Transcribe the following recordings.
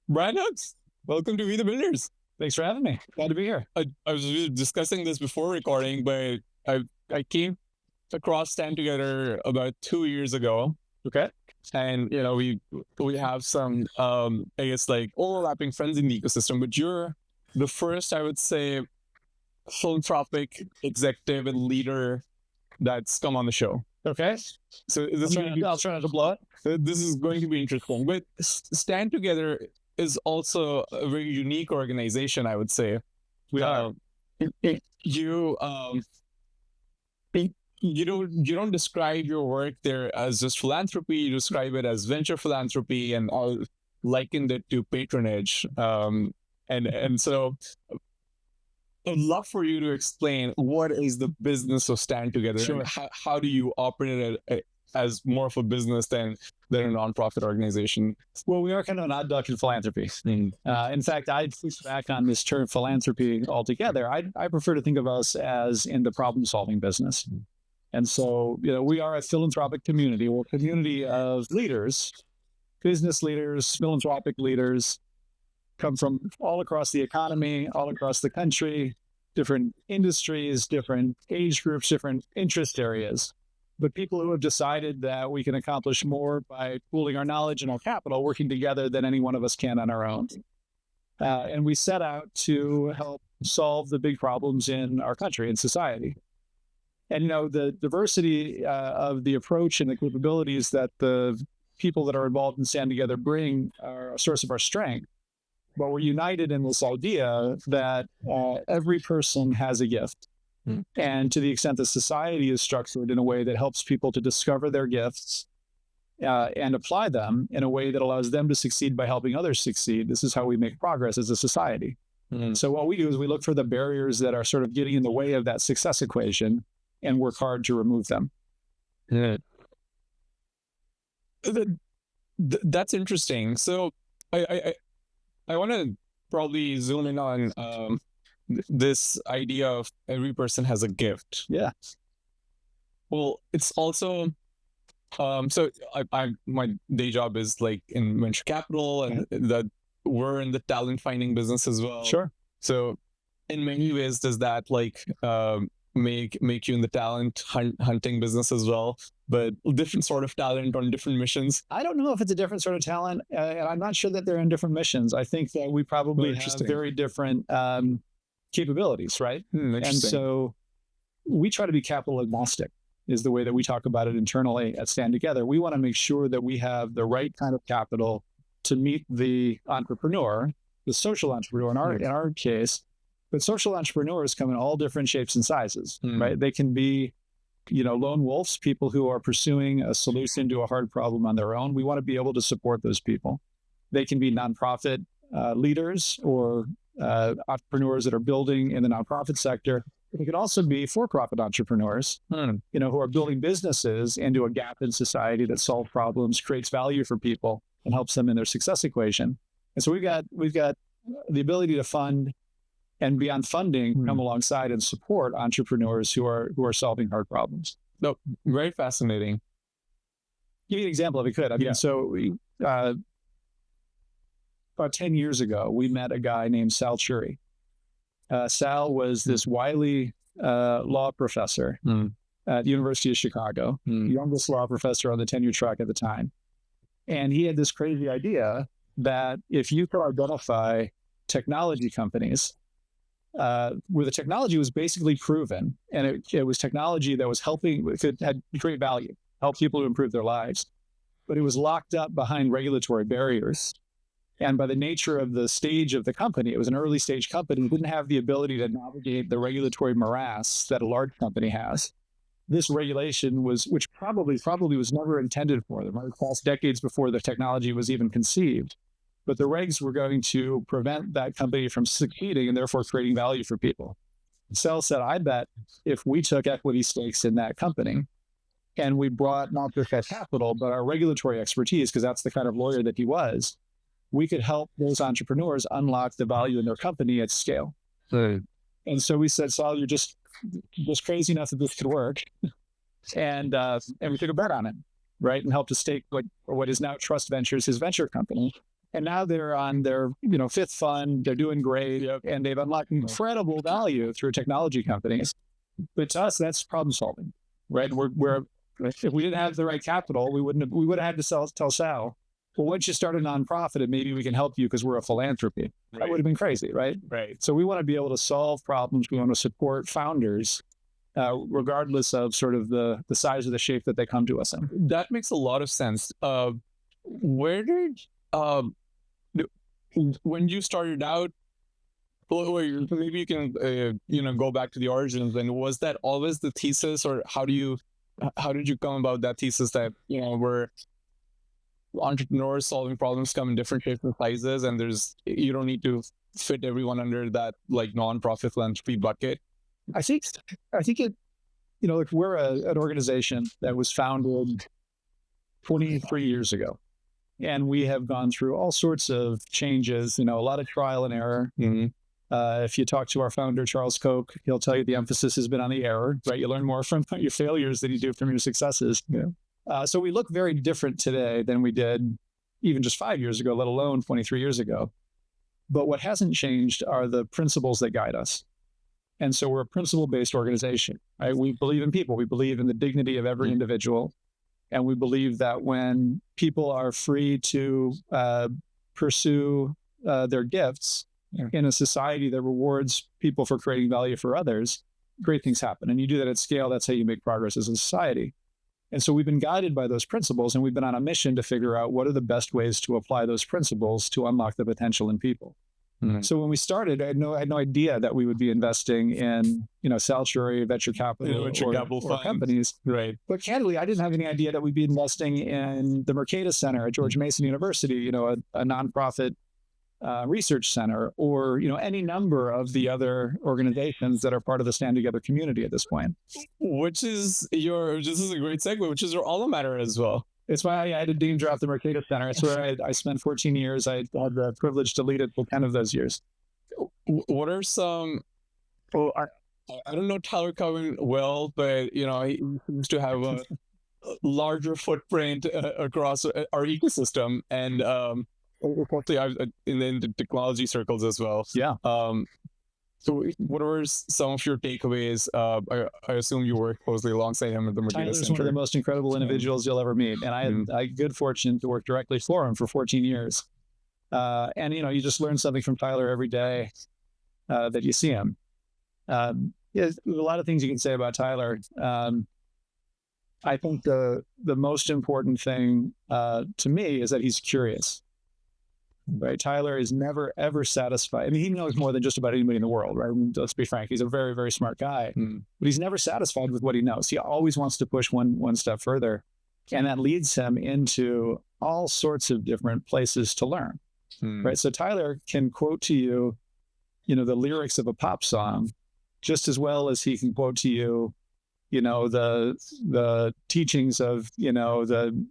Brian Hooks, welcome to We the Builders. Thanks for having me. Glad to be here. I was discussing this before recording, but I came across Stand Together about 2 years ago. Okay. And we have some I guess like overlapping friends in the ecosystem, but you're the first, I would say, philanthropic executive and leader that's come on the show. Okay. So I'll try not to blow it. this is going to be interesting. But Stand Together is also a very unique organization, I would say. We are. You you don't describe your work there as just philanthropy. You describe it as venture philanthropy, and all likened it to patronage. And so I'd love for you to explain what is the business of Stand Together. Sure. How do you operate it as more of a business than a nonprofit organization? Well, we are kind of an odd duck in philanthropy. In fact, I'd push back on this term philanthropy altogether. I prefer to think of us as in the problem-solving business. And so, we are a philanthropic community. We're a community of leaders, business leaders, philanthropic leaders, come from all across the economy, all across the country, different industries, different age groups, different interest areas. But people who have decided that we can accomplish more by pooling our knowledge and our capital, working together than any one of us can on our own. And we set out to help solve the big problems in our country and society. And, the diversity of the approach and the capabilities that the people that are involved in Stand Together bring are a source of our strength. But we're united in this idea that every person has a gift. And to the extent that society is structured in a way that helps people to discover their gifts and apply them in a way that allows them to succeed by helping others succeed, this is how we make progress as a society. So what we do is we look for the barriers that are sort of getting in the way of that success equation and work hard to remove them. That's interesting. So I want to probably zoom in on this idea of every person has a gift. Yeah. Well, it's also so my day job is like in venture capital, and that we're in the talent finding business as well. Sure. So in many ways, does that like make you in the talent hunting business as well, but different sort of talent on different missions? I don't know if it's a different sort of talent, and I'm not sure that they're in different missions. I think that we probably have very different capabilities, right? And so we try to be capital agnostic is the way that we talk about it internally at Stand Together. We want to make sure that we have the right kind of capital to meet the entrepreneur, the social entrepreneur in our case. But social entrepreneurs come in all different shapes and sizes, right? They can be, lone wolves, people who are pursuing a solution to a hard problem on their own. We want to be able to support those people. They can be nonprofit leaders or entrepreneurs that are building in the nonprofit sector. It can also be for-profit entrepreneurs, who are building businesses into a gap in society that solve problems, creates value for people, and helps them in their success equation. And so we've got the ability to fund and beyond funding, come alongside and support entrepreneurs who are solving hard problems. No, very fascinating. Give you an example if I could. So we, about 10 years ago, we met a guy named Sal Churi. Sal was this wily law professor at the University of Chicago, the youngest law professor on the tenure track at the time. And he had this crazy idea that if you could identify technology companies where the technology was basically proven, and it was technology that was helping, it had great value, help people to improve their lives, but it was locked up behind regulatory barriers. And by the nature of the stage of the company, it was an early stage company, it didn't have the ability to navigate the regulatory morass that a large company has. This regulation which probably was never intended for them, right? Past decades before the technology was even conceived. But the regs were going to prevent that company from succeeding and therefore creating value for people. Sal said, I bet if we took equity stakes in that company and we brought not just that capital, but our regulatory expertise, because that's the kind of lawyer that he was, we could help those entrepreneurs unlock the value in their company at scale. And so we said, Sal, you're just crazy enough that this could work. And we took a bet on it, right? And helped to stake what is now Trust Ventures, his venture company. And now they're on their, fifth fund. They're doing great, and they've unlocked incredible value through technology companies. But to us, that's problem solving, right? We're if we didn't have the right capital, we would have had to tell Sal, well, once you start a nonprofit, and maybe we can help you because we're a philanthropy. Right. That would have been crazy, right? Right. So we want to be able to solve problems. We want to support founders, regardless of sort of the size or the shape that they come to us in. That makes a lot of sense. Where did when you started out, maybe you can go back to the origins, and was that always the thesis, or how did you come about that thesis that where entrepreneurs solving problems come in different shapes and sizes, and you don't need to fit everyone under that like nonprofit philanthropy bucket? I think it, we're an organization that was founded 23 years ago, and we have gone through all sorts of changes, a lot of trial and error. Mm-hmm. If you talk to our founder, Charles Koch, he'll tell you the emphasis has been on the error, right? You learn more from your failures than you do from your successes. Yeah. So we look very different today than we did even just 5 years ago, let alone 23 years ago. But what hasn't changed are the principles that guide us. And so we're a principle-based organization, right? We believe in people. We believe in the dignity of every individual. And we believe that when people are free to pursue their gifts in a society that rewards people for creating value for others, great things happen. And you do that at scale. That's how you make progress as a society. And so we've been guided by those principles, and we've been on a mission to figure out what are the best ways to apply those principles to unlock the potential in people. Mm-hmm. So when we started, I had no idea that we would be investing in, Sal Churi, venture capital, or companies. Right. But candidly, I didn't have any idea that we'd be investing in the Mercatus Centre at George Mason University, a nonprofit research center, or any number of the other organizations that are part of the Stand Together community at this point. This is a great segue, which is your alma mater as well. It's why I had to name drop the Mercatus Centre. It's where I spent 14 years. I had the privilege to lead it for 10 of those years. What are some? Well, I don't know Tyler Cowen well, but he seems to have a larger footprint across our ecosystem, and mostly in the technology circles as well. Yeah. So what are some of your takeaways? I assume you work closely alongside him at the Mercatus Centre. Tyler's one of the most incredible individuals you'll ever meet. And I had good fortune to work directly for him for 14 years. And, you just learn something from Tyler every day that you see him. There's a lot of things you can say about Tyler. I think the most important thing to me is that he's curious. Right, Tyler is never ever satisfied. I mean, he knows more than just about anybody in the world, right? I mean, let's be frank; he's a very, very smart guy, but he's never satisfied with what he knows. He always wants to push one step further, and that leads him into all sorts of different places to learn. Right, so Tyler can quote to you, the lyrics of a pop song, just as well as he can quote to you, the teachings of the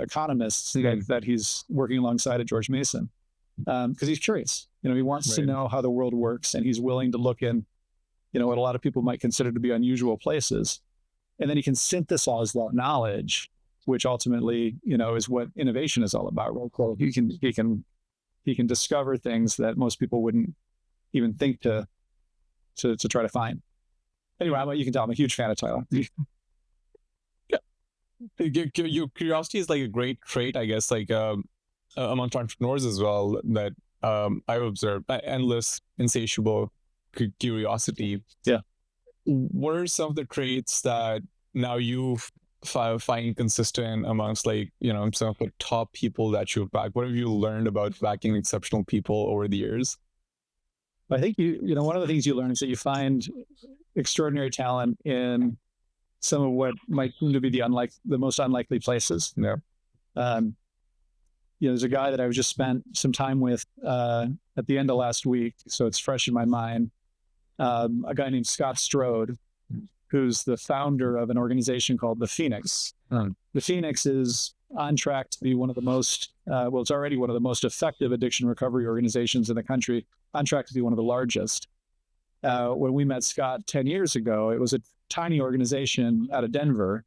economists that he's working alongside at George Mason, because he's curious. He wants to know how the world works, and he's willing to look in, what a lot of people might consider to be unusual places, and then he can synthesize that knowledge, which ultimately, is what innovation is all about. Right? So he can discover things that most people wouldn't even think to try to find. Anyway, you can tell I'm a huge fan of Tyler. Your curiosity is like a great trait, I guess, like among entrepreneurs as well, that I've observed. Endless, insatiable curiosity. Yeah. What are some of the traits that now you find consistent amongst some of the top people that you've backed? What have you learned about backing exceptional people over the years? I think one of the things you learn is that you find extraordinary talent in some of what might seem to be the most unlikely places. Yeah. There's a guy that I've just spent some time with at the end of last week, so it's fresh in my mind. A guy named Scott Strode, who's the founder of an organization called the Phoenix. The Phoenix is on track to be one of the most, it's already one of the most effective addiction recovery organizations in the country, on track to be one of the largest. When we met Scott 10 years ago, it was a tiny organization out of Denver.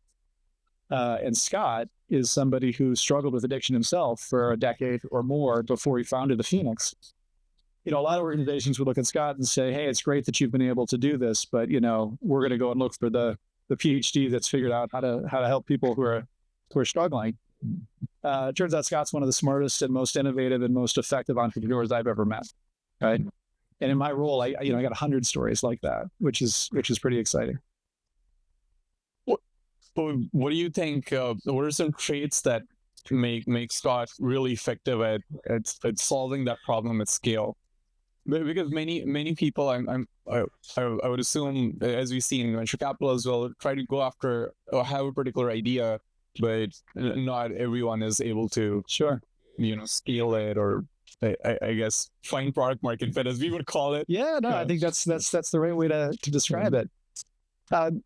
And Scott is somebody who struggled with addiction himself for a decade or more before he founded the Phoenix. A lot of organizations would look at Scott and say, hey, it's great that you've been able to do this, but, we're going to go and look for the PhD that's figured out how to help people who are struggling. It turns out Scott's one of the smartest and most innovative and most effective entrepreneurs I've ever met. Right. And in my role, I got 100 stories like that, which is pretty exciting. What do you think? What are some traits that make Scott really effective at solving that problem at scale? Because many people, I would assume, as we see in venture capital as well, try to go after or have a particular idea, but not everyone is able to scale it, or I guess find product market fit, as we would call it. Yeah, no, I think that's the right way to describe it. I'd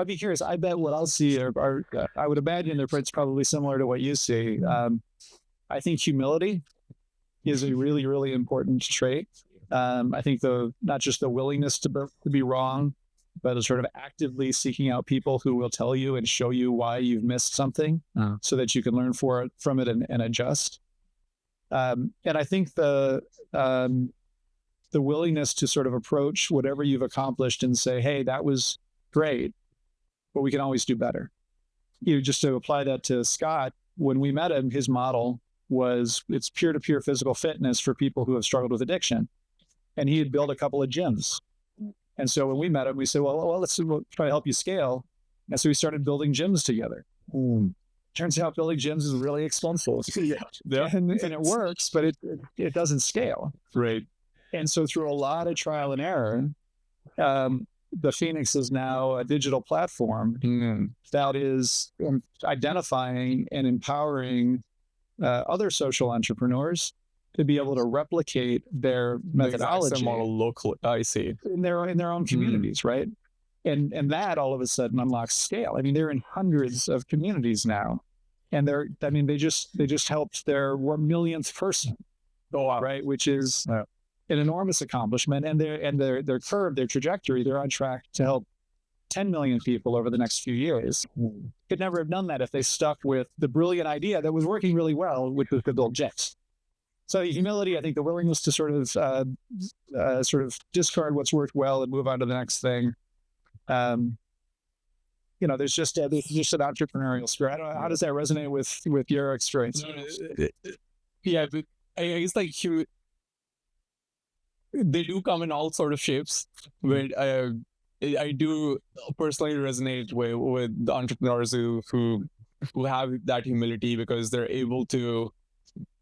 be curious. I bet what I'll see are I would imagine it's probably similar to what you see. I think humility is a really, really important trait. I think not just the willingness to be wrong, but a sort of actively seeking out people who will tell you and show you why you've missed something, so that you can learn from it and adjust. And I think the willingness to sort of approach whatever you've accomplished and say, hey, that was great, but we can always do better. Just to apply that to Scott, when we met him, his model was it's peer-to-peer physical fitness for people who have struggled with addiction. And he had built a couple of gyms. And so when we met him, we said, well, let's try to help you scale. And so we started building gyms together. Turns out building gyms is really expensive. And it works, but it doesn't scale. Right. And so through a lot of trial and error, the Phoenix is now a digital platform that is identifying and empowering other social entrepreneurs to be able to replicate their methodology local, I see, in their own communities, right? And that all of a sudden unlocks scale. I mean, they're in hundreds of communities now, and they just helped their 1 millionth person, right? Which is an enormous accomplishment. And their curve, their trajectory, they're on track to help 10 million people over the next few years. Could never have done that if they stuck with the brilliant idea that was working really well, which was to build jets. So humility, I think the willingness to sort of discard what's worked well and move on to the next thing. There's just an entrepreneurial spirit. How does that resonate with your experience? Yeah, but I guess they do come in all sort of shapes, but I do personally resonate with the entrepreneurs who have that humility, because they're able to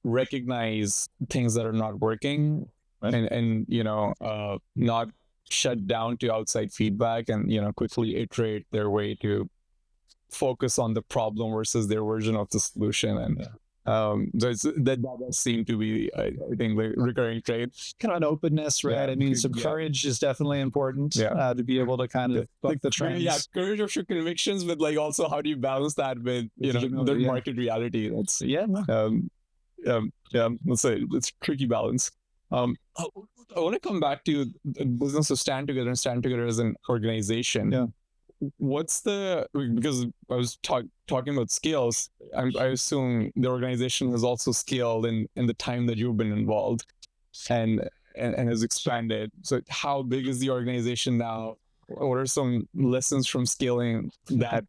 recognize things that are not working, and not shut down to outside feedback, and quickly iterate their way to focus on the problem versus their version of the solution. And so that does seem to be, I think, the recurring trait. Kind of an openness, right? I mean, some courage is definitely important to be able to kind of buck the trends. Yeah, courage of your convictions, but also how do you balance that with the market reality? That's let's say it's a tricky balance. I want to come back to the business of Stand Together and Stand Together as an organization. Yeah. Because I was talking about scales, I assume the organization has also scaled in the time that you've been involved, and has expanded. So how big is the organization now? What are some lessons from scaling that?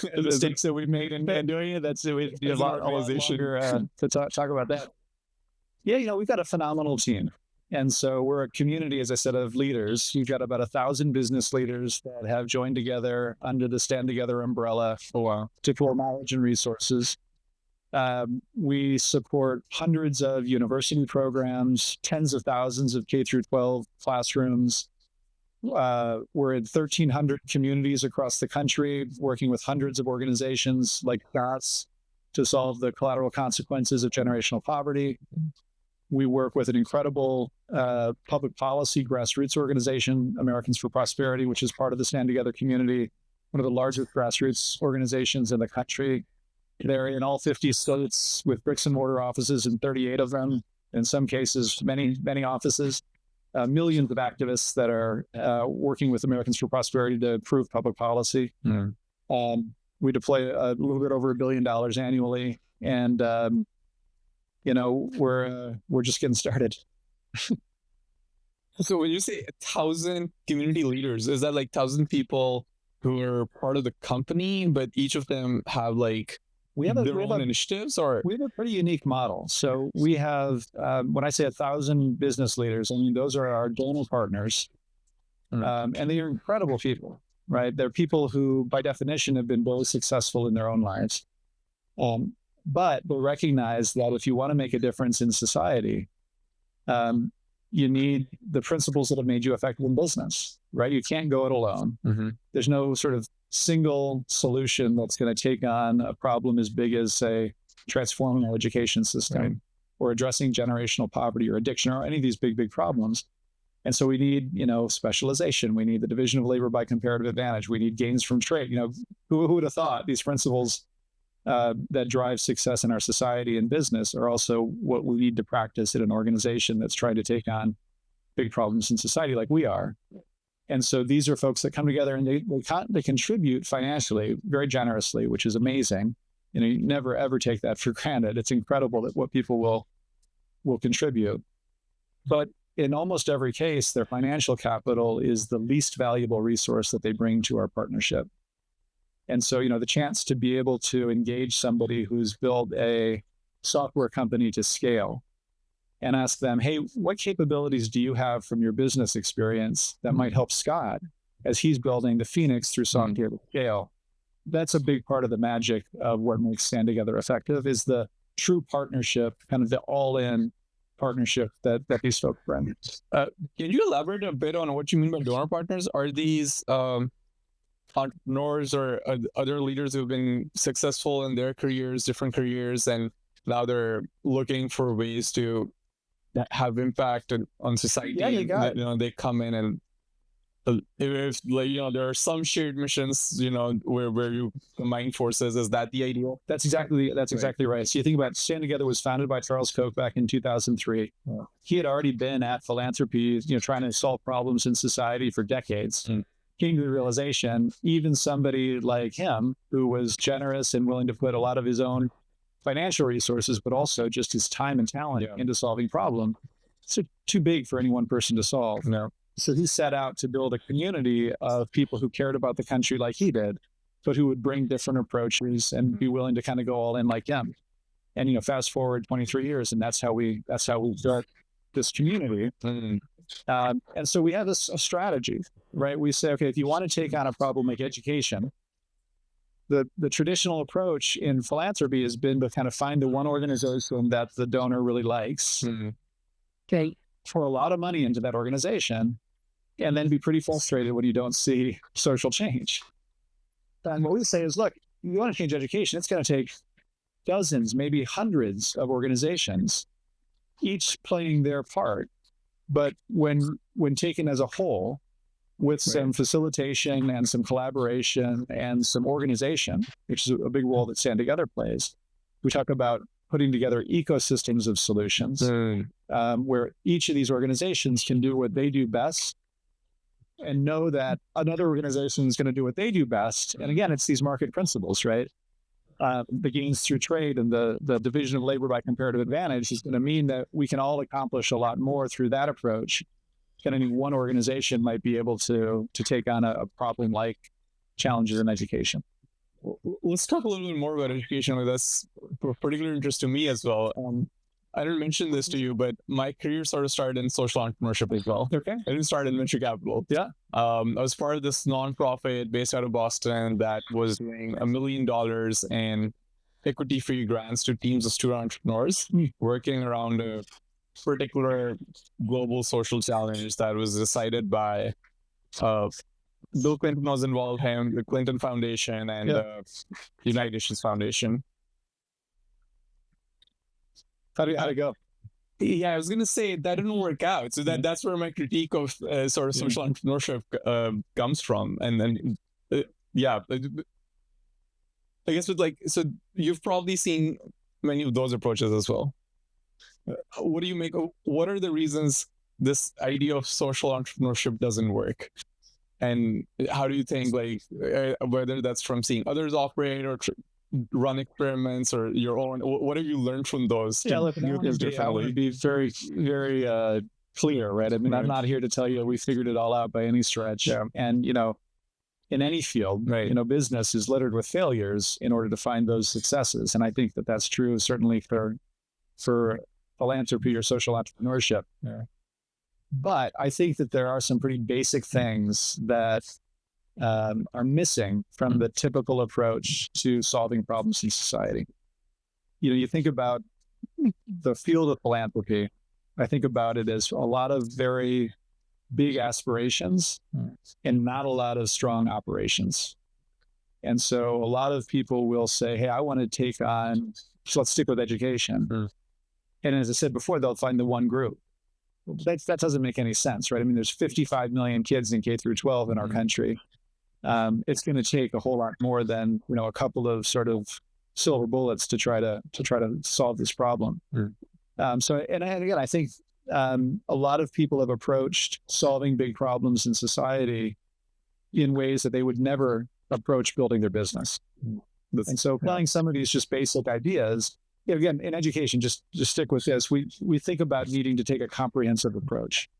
The mistakes that we've made in doing it. That's we have a lot longer to talk about that. Yeah, we've got a phenomenal team. And so we're a community, as I said, of leaders. You've got about 1,000 business leaders that have joined together under the Stand Together umbrella to pool knowledge and resources. We support hundreds of university programs, tens of thousands of K through 12 classrooms. We're in 1,300 communities across the country, working with hundreds of organizations like Scott's to solve the collateral consequences of generational poverty. We work with an incredible public policy grassroots organization, Americans for Prosperity, which is part of the Stand Together community, one of the largest grassroots organizations in the country. They're in all 50 states with bricks and mortar offices in 38 of them, in some cases, many, many offices. Millions of activists that are working with Americans for Prosperity to improve public policy. We deploy a little bit over $1 billion annually, and we're just getting started. So when you say 1,000 community leaders, is that like 1,000 people who are part of the company, but each of them have like their own initiatives? Or we have a pretty unique model. So we have, when I say 1,000 business leaders, I mean those are our donor partners, and they are incredible people, right? They're people who, by definition, have been very successful in their own lives, but they recognize that if you want to make a difference in society, you need the principles that have made you effective in business, right? You can't go it alone. There's no sort of single solution that's going to take on a problem as big as, say, transforming our education system or addressing generational poverty or addiction or any of these big problems. And so we need, specialization. We need the division of labor by comparative advantage. We need gains from trade. Who would have thought these principles that drive success in our society and business are also what we need to practice in an organization that's trying to take on big problems in society like we are. And so these are folks that come together and they contribute financially very generously, which is amazing. You never ever take that for granted. It's incredible that what people will contribute. But in almost every case, their financial capital is the least valuable resource that they bring to our partnership. And so, the chance to be able to engage somebody who's built a software company to scale and ask them, hey, what capabilities do you have from your business experience that might help Scott as he's building the Phoenix through software to scale? That's a big part of the magic of what makes Stand Together effective, is the true partnership, kind of the all-in partnership that these folks bring. Can you elaborate a bit on what you mean by donor partners? Are these entrepreneurs or other leaders who've been successful in their careers, different careers, and now they're looking for ways to have impact on society? Yeah, you got it. They come in and if there are some shared missions, where you combine forces. Is that the idea? That's exactly right. So you think about Stand Together was founded by Charles Koch back in 2003. Yeah. He had already been at Philanthropy, trying to solve problems in society for decades. Came to the realization, even somebody like him, who was generous and willing to put a lot of his own financial resources, but also just his time and talent into solving problems, it's too big for any one person to solve. No. So he set out to build a community of people who cared about the country like he did, but who would bring different approaches and be willing to kind of go all in like him. And fast forward 23 years, and that's how we start this community. And so we have a strategy, right? We say, okay, if you want to take on a problem like education, the traditional approach in philanthropy has been to kind of find the one organization that the donor really likes, okay, pour a lot of money into that organization, and then be pretty frustrated when you don't see social change. And what we say is, look, you want to change education, it's going to take dozens, maybe hundreds of organizations, each playing their part. But when taken as a whole, with some facilitation and some collaboration and some organization, which is a big role that Stand Together plays, we talk about putting together ecosystems of solutions where each of these organizations can do what they do best and know that another organization is going to do what they do best. And again, it's these market principles, right? The gains through trade and the division of labor by comparative advantage is going to mean that we can all accomplish a lot more through that approach than any one organization might be able to take on a problem like challenges in education. Let's talk a little bit more about education. That's of particular interest to me as well. I didn't mention this to you, but my career sort of started in social entrepreneurship as well. Okay. I didn't start in venture capital. Yeah. I was part of this nonprofit based out of Boston that was doing $1 million in equity-free grants to teams of student entrepreneurs working around a particular global social challenge that was decided by Bill Clinton was involved, the Clinton Foundation and the United Nations Foundation. How'd it go? Yeah, I was going to say that didn't work out. So that's where my critique of sort of social entrepreneurship comes from. And then, I guess so you've probably seen many of those approaches as well. What do you make of, what are the reasons this idea of social entrepreneurship doesn't work? And how do you think, like, whether that's from seeing others operate or run experiments or your own, what have you learned from those to look, do things I want to differently? be very, very clear, right? I mean, I'm Right. not here to tell you we figured it all out by any stretch. Yeah. And, in any field, Right. Business is littered with failures in order to find those successes. And I think that that's true certainly for philanthropy or social entrepreneurship. Yeah. But I think that there are some pretty basic things that are missing from the typical approach to solving problems in society. You think about the field of philanthropy, I think about it as a lot of very big aspirations and not a lot of strong operations. And so a lot of people will say, hey, I want to take on, so let's stick with education. And as I said before, they'll find the one group. That doesn't make any sense, right? I mean, there's 55 million kids in K through 12 in our country. It's going to take a whole lot more than, a couple of sort of silver bullets to try to solve this problem. So again, I think a lot of people have approached solving big problems in society in ways that they would never approach building their business. And so applying some of these just basic ideas, again, in education, just stick with this. We think about needing to take a comprehensive approach.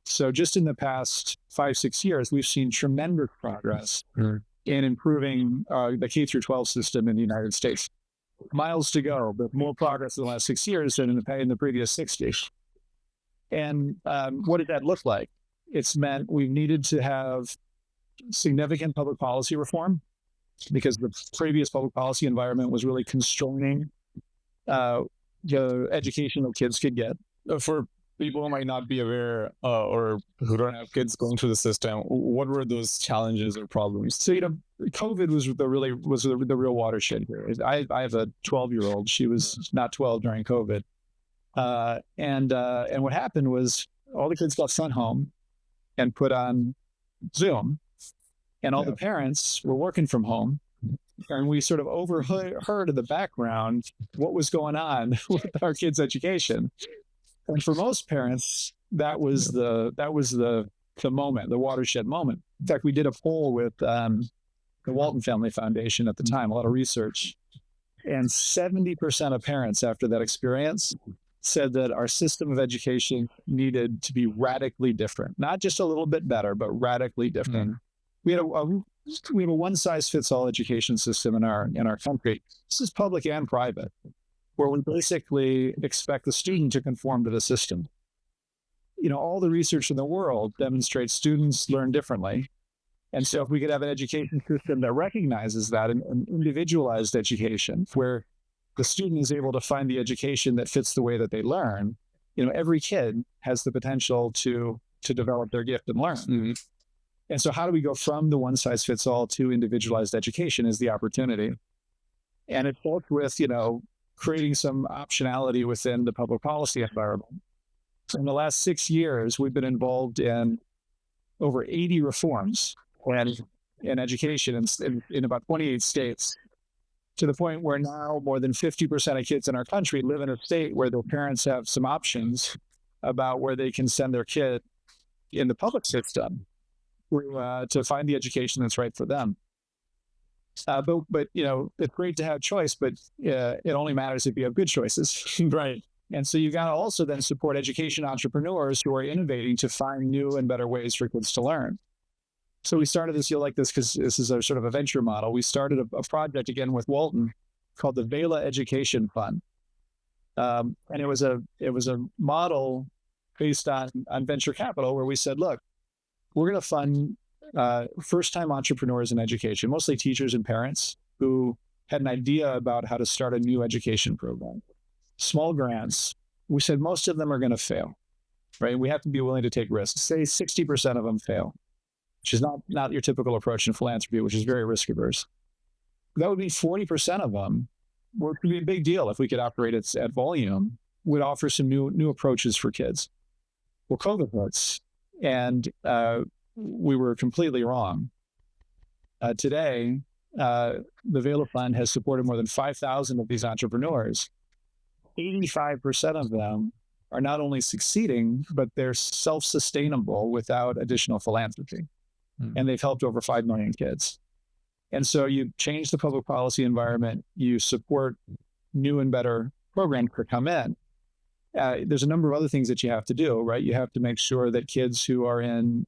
So just in the past 5-6 years, we've seen tremendous progress in improving the K through 12 system in the United States. Miles to go, but more progress in the last 6 years than in the previous 60. And what did that look like? It's meant we've needed to have significant public policy reform because the previous public policy environment was really constraining the education that kids could get. For people who might not be aware or who don't have kids going through the system, what were those challenges or problems? So, COVID was the real watershed here. I have a 12-year-old. She was not 12 during COVID. And what happened was all the kids got sent home and put on Zoom, and all the parents were working from home. And we sort of overheard in the background what was going on with our kids' education. And for most parents, that was the moment, the watershed moment. In fact, we did a poll with the Walton Family Foundation at the time, a lot of research, and 70% of parents after that experience said that our system of education needed to be radically different, not just a little bit better, but radically different. We have a one-size-fits-all education system in our country. This is public and private, where we basically expect the student to conform to the system. All the research in the world demonstrates students learn differently. And so if we could have an education system that recognizes that, an individualized education where the student is able to find the education that fits the way that they learn, every kid has the potential to develop their gift and learn. And so how do we go from the one-size-fits-all to individualized education is the opportunity. And it's both with, creating some optionality within the public policy environment. In the last 6 years, we've been involved in over 80 reforms in education in about 28 states, to the point where now more than 50% of kids in our country live in a state where their parents have some options about where they can send their kid in the public system to find the education that's right for them. But it's great to have choice, but it only matters if you have good choices. Right. And so you got to also then support education entrepreneurs who are innovating to find new and better ways for kids to learn. So we started this, you'll like this because this is a sort of a venture model. We started a project again with Walton called the Vela Education Fund. And it was a model based on venture capital where we said, look, we're going to fund first-time entrepreneurs in education, mostly teachers and parents who had an idea about how to start a new education program. Small grants. We said most of them are going to fail, right? We have to be willing to take risks. Say 60% of them fail, which is not your typical approach in philanthropy, which is very risk averse. That would be 40% of them, which would be a big deal if we could operate at volume, would offer some new approaches for kids. Well, COVID hits, and we were completely wrong. Today, the Vela Fund has supported more than 5,000 of these entrepreneurs. 85% of them are not only succeeding, but they're self-sustainable without additional philanthropy. and they've helped over 5 million kids. And so you change the public policy environment, you support new and better programs to come in. There's a number of other things that you have to do, right? You have to make sure that kids who are in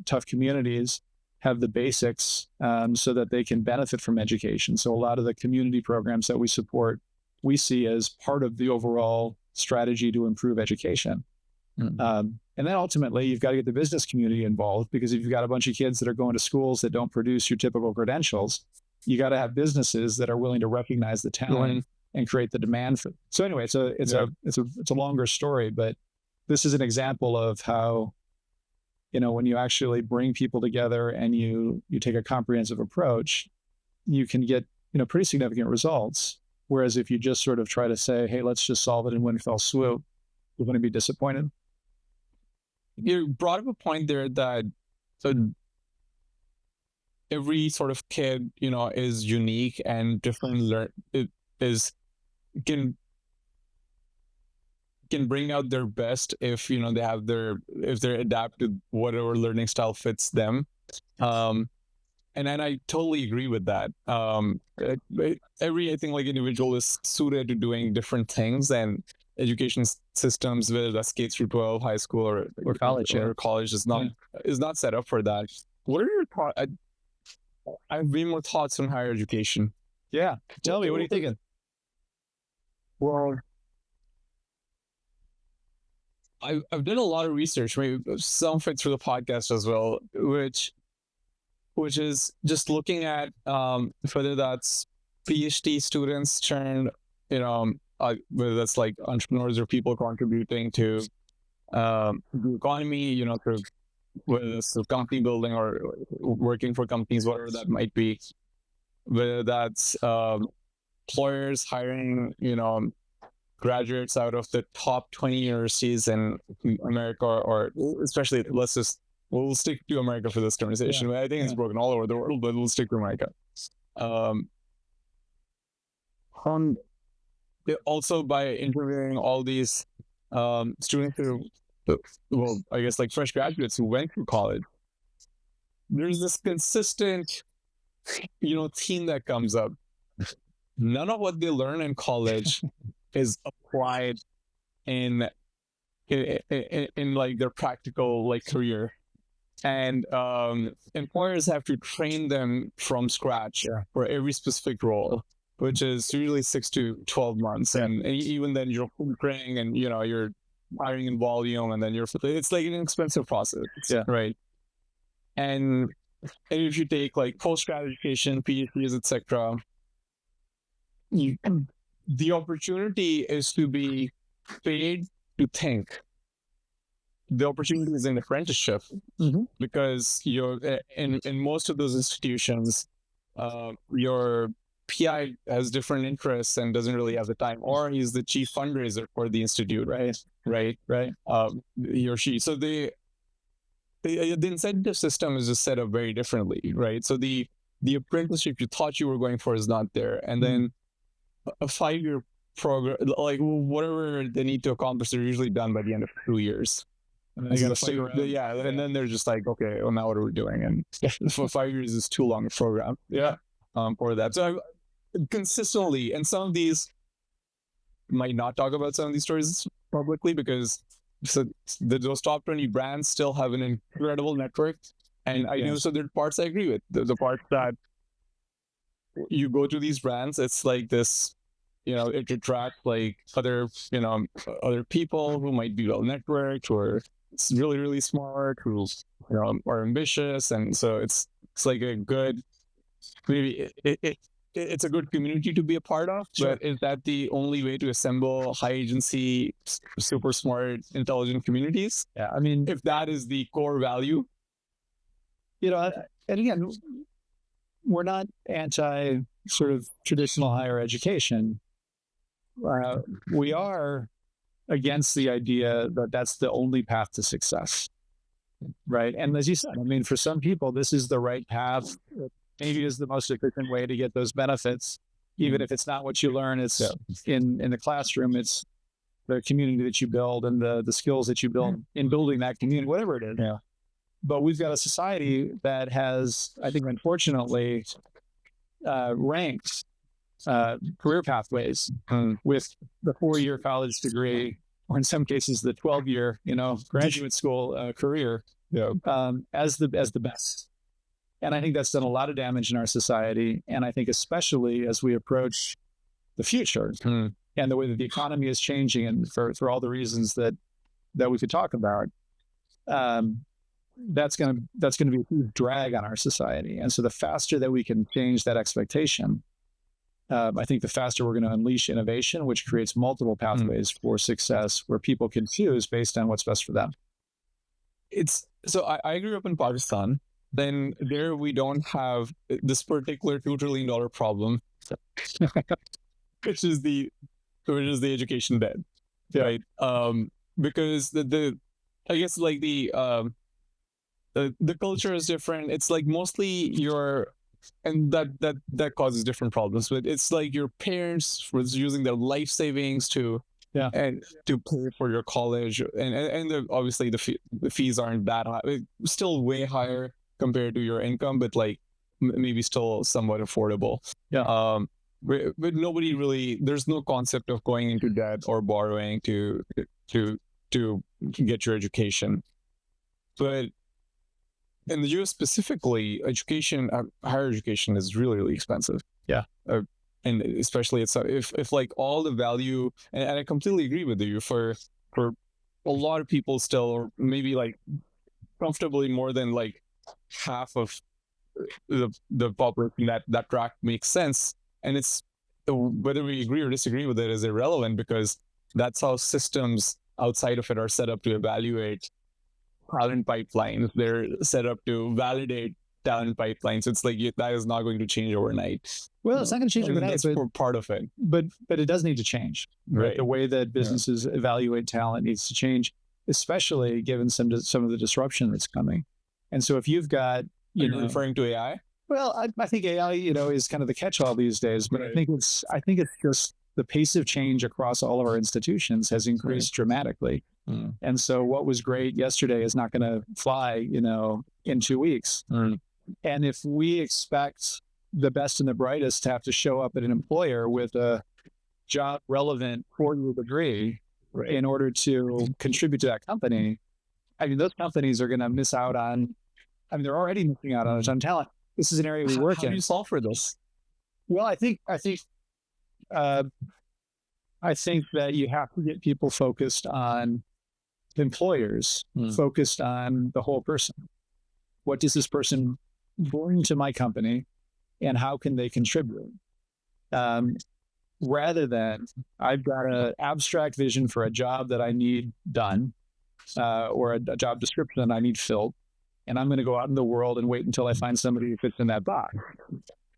tough communities have the basics so that they can benefit from education. So a lot of the community programs that we support, we see as part of the overall strategy to improve education. And then ultimately, you've got to get the business community involved, because if you've got a bunch of kids that are going to schools that don't produce your typical credentials, you got to have businesses that are willing to recognize the talent and create the demand for. So anyway, it's a longer story, but this is an example of how, when you actually bring people together and you take a comprehensive approach, you can get pretty significant results. Whereas if you just sort of try to say, hey, let's just solve it in one fell swoop, you're going to be disappointed. You brought up a point there that every sort of kid, is unique and different. Can bring out their best if if they're adapt to whatever learning style fits them. And I totally agree with that. I think like individual is suited to doing different things, and education systems, whether that's K through 12, high school or college, or college, is not set up for that. What are your thoughts? I have way more thoughts on higher education. Yeah, tell me, what are you thinking? Well, I've done a lot of research, maybe some of it through the podcast as well, which is just looking at whether that's PhD students turned, whether that's like entrepreneurs or people contributing to the economy, through whether it's company building or working for companies, whatever that might be, whether that's employers hiring, graduates out of the top 20 universities in America, or especially, we'll stick to America for this conversation. I think it's broken all over the world, but we'll stick to America. Also by interviewing all these students who, I guess like fresh graduates who went through college, there's this consistent, theme that comes up. None of what they learn in college is applied in like their practical like career, and employers have to train them from scratch for every specific role, which is usually 6 to 12 months. And even then you're training and you're hiring in volume, and then it's like an expensive process, right? And if you take like post-grad education, PhDs, etc., the opportunity is to be paid to think. The opportunity is in apprenticeship, because you're in most of those institutions, your PI has different interests and doesn't really have the time, or he's the chief fundraiser for the institute, right. He or she. So the incentive system is just set up very differently, right? So the apprenticeship you thought you were going for is not there, and then a 5-year program, like whatever they need to accomplish, they're usually done by the end of 2 years. And and then they're just like, okay, well, now what are we doing? And for 5 years is too long a program. For that. So consistently, and some of these might not talk about some of these stories publicly, because those top 20 brands still have an incredible network. And I know, so there are parts I agree with. The part that you go to these brands, it's like this, it attracts like other people who might be well networked, or it's really, really smart, who are ambitious. And so it's like a good, maybe it's a good community to be a part of. But is that the only way to assemble high agency, super smart, intelligent communities? I mean, if that is the core value, and again, we're not anti sort of traditional higher education. We are against the idea that that's the only path to success, right? And as you said, I mean, for some people, this is the right path. Maybe is the most efficient way to get those benefits, even if it's not what you learn. It's in the classroom. It's the community that you build and the skills that you build in building that community, whatever it is. But we've got a society that has, I think, unfortunately, ranked career pathways with the 4-year college degree, or in some cases the 12-year, graduate school career, as the best. And I think that's done a lot of damage in our society. And I think especially as we approach the future and the way that the economy is changing, and for all the reasons that we could talk about, that's going to be a huge drag on our society. And so the faster that we can change that expectation, I think the faster we're going to unleash innovation, which creates multiple pathways for success where people can choose based on what's best for them. So I grew up in Pakistan. Then there we don't have this particular $2 trillion problem, which is the education debt, right? Because I guess like the culture is different. It's like mostly and that causes different problems. But it's like your parents was using their life savings to pay for your college, and obviously the fees aren't that high. It's still way higher compared to your income, but like maybe still somewhat affordable. But nobody really, there's no concept of going into debt or borrowing to get your education. But in the US specifically, higher education is really, really expensive. And especially if like all the value, and I completely agree with you, for a lot of people still, or maybe like comfortably more than like half of the population, that track makes sense. And it's whether we agree or disagree with it is irrelevant, because that's how systems outside of it are set up to evaluate talent pipelines. They're set up to validate talent pipelines. It's like that is not going to change overnight. Well, it's not going to change overnight. That's part of it. But it does need to change. Right. The way that businesses evaluate talent needs to change, especially given some of the disruption that's coming. And so if you've got, You're referring to AI? Well, I think AI, is kind of the catch-all these days, but right. I think it's just the pace of change across all of our institutions has increased dramatically. And so what was great yesterday is not going to fly, in 2 weeks. And if we expect the best and the brightest to have to show up at an employer with a job relevant 4-year degree in order to contribute to that company, I mean, those companies are going to miss out on, they're already missing out on a ton of talent. This is an area we work in. How do you solve for this? Well, I think that you have to get people focused on employers, focused on the whole person. What does this person bring to my company, and how can they contribute? Rather than I've got an abstract vision for a job that I need done, or a job description that I need filled, and I'm going to go out in the world and wait until I find somebody who fits in that box.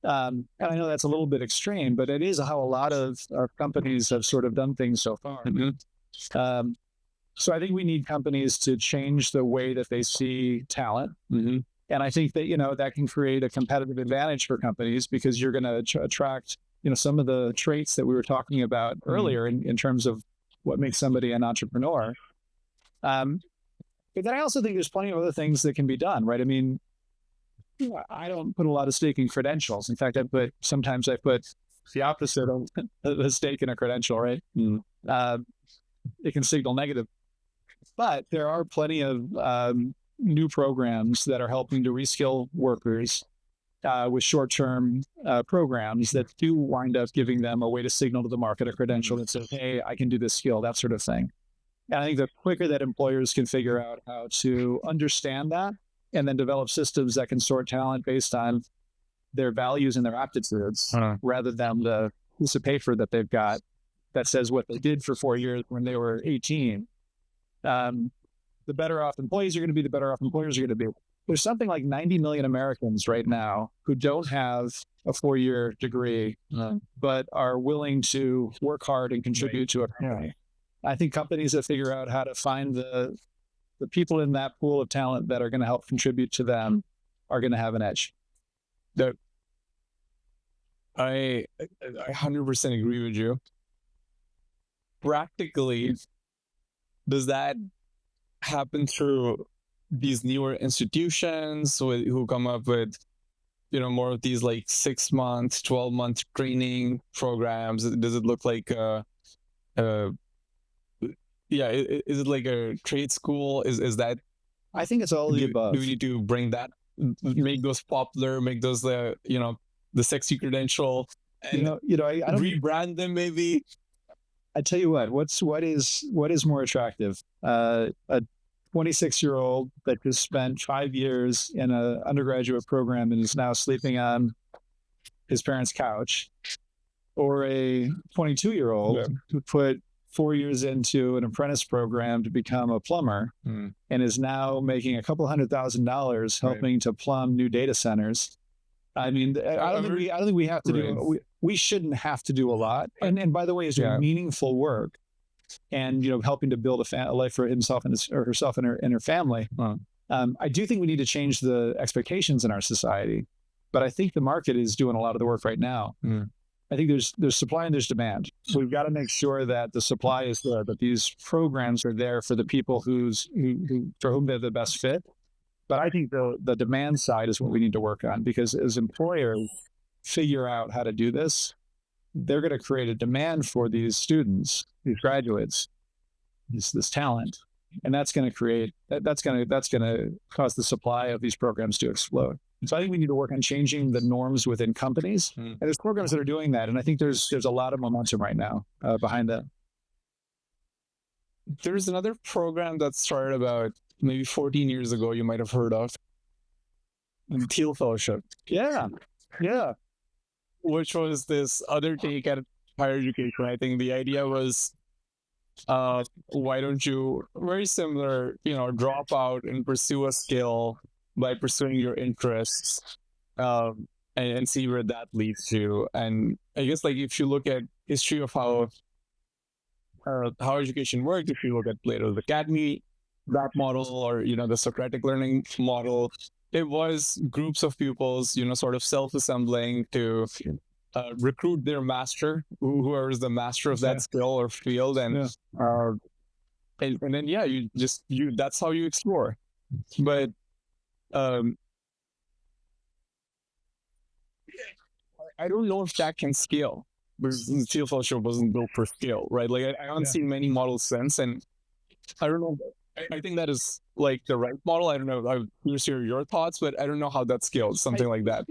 And I know that's a little bit extreme, but it is how a lot of our companies have sort of done things so far. So I think we need companies to change the way that they see talent. And I think that, that can create a competitive advantage for companies, because you're going to attract, some of the traits that we were talking about earlier in terms of what makes somebody an entrepreneur. But then I also think there's plenty of other things that can be done, right? I mean, I don't put a lot of stake in credentials. In fact, sometimes I put the opposite of a stake in a credential, right? It can signal negative. But there are plenty of new programs that are helping to reskill workers with short-term programs that do wind up giving them a way to signal to the market a credential that says, hey, I can do this skill, that sort of thing. And I think the quicker that employers can figure out how to understand that and then develop systems that can sort talent based on their values and their aptitudes, rather than the piece of paper that they've got that says what they did for 4 years when they were 18, the better off employees are going to be, the better off employers are going to be. There's something like 90 million Americans right now who don't have a 4-year degree, but are willing to work hard and contribute to a company. I think companies that figure out how to find the people in that pool of talent that are going to help contribute to them are going to have an edge. I 100% agree with you. Practically, does that happen through these newer institutions who come up with, more of these like 6-month, 12-month training programs? Does it look like is it like a trade school? Is that, I think it's all of the above. do we need to bring that, make those popular, make those the sexy credential, and I don't rebrand them maybe? I tell you what is more attractive? A 26-year-old that just spent 5 years in an undergraduate program and is now sleeping on his parents' couch, or a 22-year-old who put 4 years into an apprentice program to become a plumber and is now making a couple $100,000 helping to plumb new data centers. I mean, I don't think we have to do. We shouldn't have to do a lot. And by the way, is doing meaningful work, and helping to build a life for himself and herself and her family. I do think we need to change the expectations in our society, but I think the market is doing a lot of the work right now. I think there's supply and there's demand. So we've got to make sure that the supply is there, that these programs are there for the people who for whom they're the best fit. But I think the demand side is what we need to work on, because as employers figure out how to do this, they're going to create a demand for these students, these graduates, this talent, and that's going to cause the supply of these programs to explode. So I think we need to work on changing the norms within companies, and there's programs that are doing that, and I think there's a lot of momentum right now behind that. There's another program that started about maybe 14 years ago. You might have heard of the Thiel Fellowship. Yeah. Which was this other take at higher education. I think the idea was, why don't you, very similar, drop out and pursue a skill by pursuing your interests, and see where that leads to. And I guess, like, if you look at history of how education worked, if you look at Plato's Academy, that model, or the Socratic learning model, it was groups of pupils, sort of self-assembling to recruit their master, whoever is the master of that skill or field, and then you that's how you explore. But I don't know if that can scale, because the Thiel Fellowship wasn't built for scale, right? Like, I haven't seen many models since, and I don't know. I think that is like the right model. I don't know. I'm curious to hear your thoughts, but I don't know how that scales, something like that.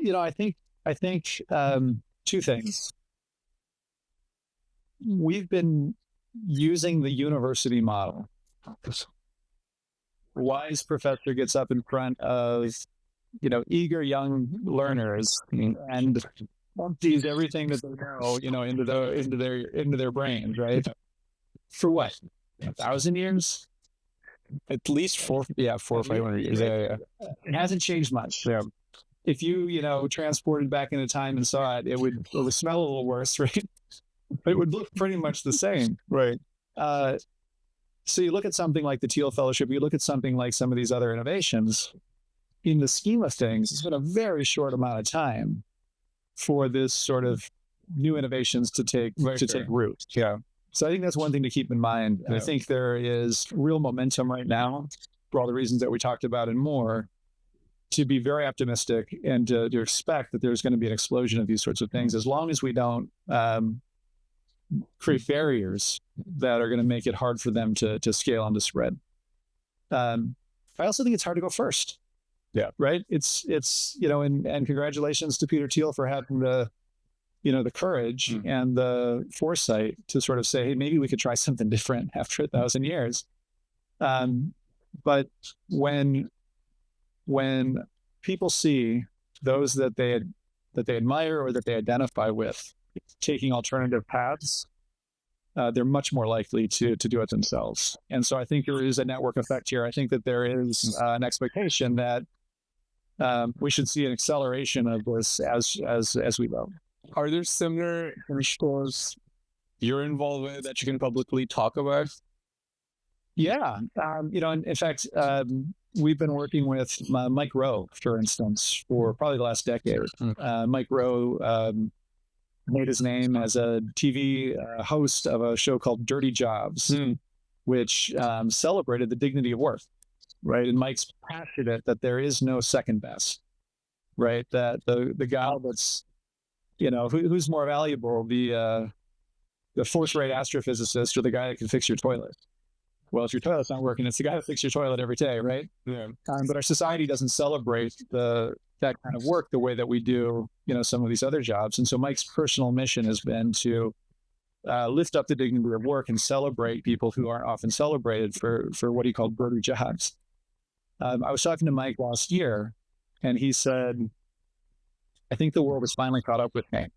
I think two things. We've been using the university model. Wise professor gets up in front of, eager young learners and empties everything that they know, into their brains, right? For what? 1,000 years? At least 400 or 500 years. Yeah. It hasn't changed much. Yeah. If you, transported back into time and saw it, it would smell a little worse, right? But it would look pretty much the same. Right. So you look at something like the Thiel Fellowship, you look at something like some of these other innovations, in the scheme of things, it's been a very short amount of time for this sort of new innovations to take root. Yeah. So I think that's one thing to keep in mind. And I think there is real momentum right now, for all the reasons that we talked about and more, to be very optimistic and to expect that there's going to be an explosion of these sorts of things, as long as we don't create barriers that are going to make it hard for them to scale and to spread. I also think it's hard to go first. Yeah. Right. It's and congratulations to Peter Thiel for having the courage and the foresight to sort of say, hey, maybe we could try something different after 1,000 years. But when people see those that they admire or that they identify with taking alternative paths, they're much more likely to do it themselves. And so I think there is a network effect here. I think that there is an expectation that we should see an acceleration of this as we go. Are there similar initiatives you're involved with that you can publicly talk about? Yeah. In fact, we've been working with Mike Rowe, for instance, for probably the last decade. Mike Rowe made his name as a TV host of a show called Dirty Jobs, which celebrated the dignity of work. right? And Mike's passionate that there is no second best, right? That the guy that's, who's more valuable, the fourth-rate astrophysicist or the guy that can fix your toilet? Well, if your toilet's not working, it's the guy that fixes your toilet every day, right? Yeah. But our society doesn't celebrate that kind of work the way that we do, some of these other jobs. And so Mike's personal mission has been to lift up the dignity of work and celebrate people who aren't often celebrated for what he called birdie jobs. I was talking to Mike last year, and he said, I think the world has finally caught up with me.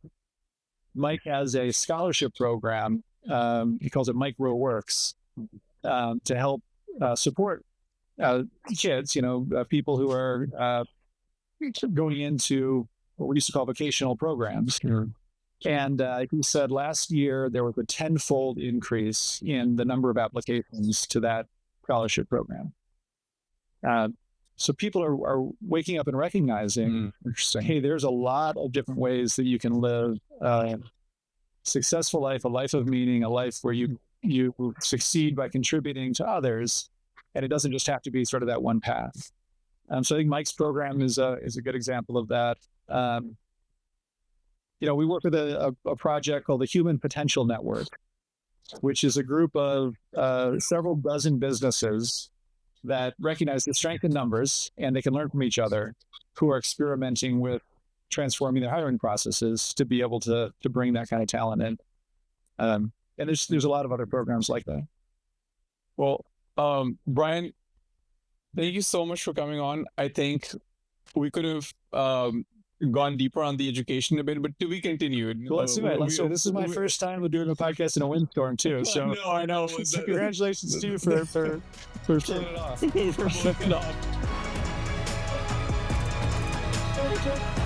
Mike has a scholarship program. He calls it Micro Works, to help support kids, people who are going into what we used to call vocational programs. Sure. And he said last year there was a 10-fold increase in the number of applications to that scholarship program. So people are waking up and recognizing, hey, there's a lot of different ways that you can live a successful life, a life of meaning, a life where you succeed by contributing to others, and it doesn't just have to be sort of that one path. So I think Mike's program is a good example of that. We work with a project called the Human Potential Network, which is a group of several dozen businesses that recognize the strength in numbers, and they can learn from each other, who are experimenting with transforming their hiring processes to be able to bring that kind of talent in. And there's a lot of other programs like that. Well, Brian, thank you so much for coming on. I think we could have gone deeper on the education a bit, but to be continued. Well, let's do it. This is my first time doing a podcast in a windstorm too. So no, I know. So congratulations to you for pulling it off. For pulling it off.